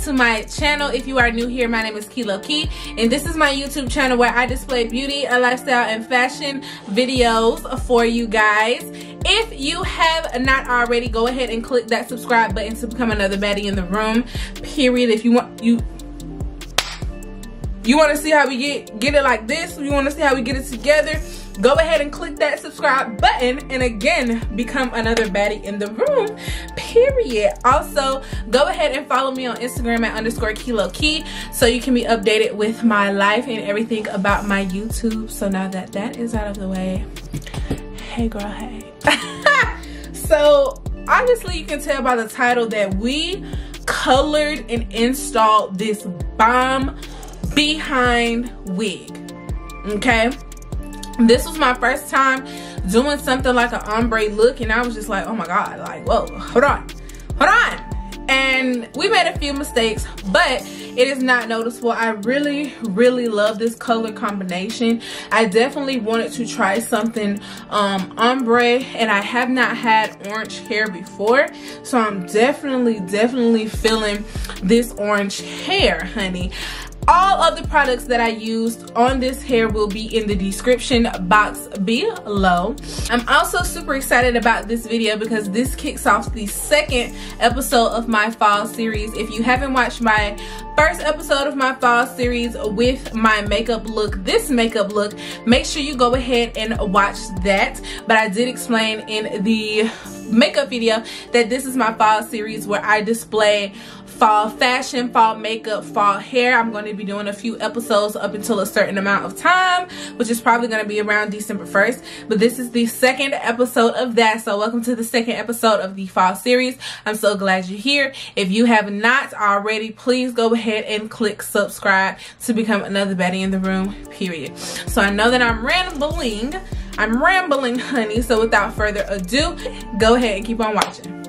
to my channel. If you are new here, my name is KILOKI, and this is my YouTube channel where I display beauty, lifestyle, and fashion videos for you guys. If you have not already, go ahead and click that subscribe button to become another baddie in the room, period. If you want to see how we get it like this, you want to see how we get it together, go ahead and click that subscribe button and again become another baddie in the room, period. Also, go ahead and follow me on Instagram at _KILOKI so you can be updated with my life and everything about my YouTube. So now that that is out of the way, hey girl, hey. So obviously you can tell by the title that we colored and installed this bomb behind wig. Okay, this was my first time doing something like an ombre look, and I was just like, oh my god, like, whoa, hold on. And we made a few mistakes, but it is not noticeable. I really love this color combination. I definitely wanted to try something ombre, and I have not had orange hair before, so I'm definitely feeling this orange hair, honey. All of the products that I used on this hair will be in the description box below. I'm also super excited about this video because this kicks off the second episode of my fall series. If you haven't watched my first episode of my fall series with my makeup look, this makeup look, make sure you go ahead and watch that. But I did explain in the makeup video that this is my fall series where I display fall fashion, fall makeup, fall hair. I'm going to be doing a few episodes up until a certain amount of time, which is probably going to be around December 1st. But this is the second episode of that. So welcome to the second episode of the fall series. I'm so glad you're here. If you have not already, please go ahead and click subscribe to become another baddie in the room, period. So I know that I'm rambling, honey. So without further ado, go ahead and keep on watching.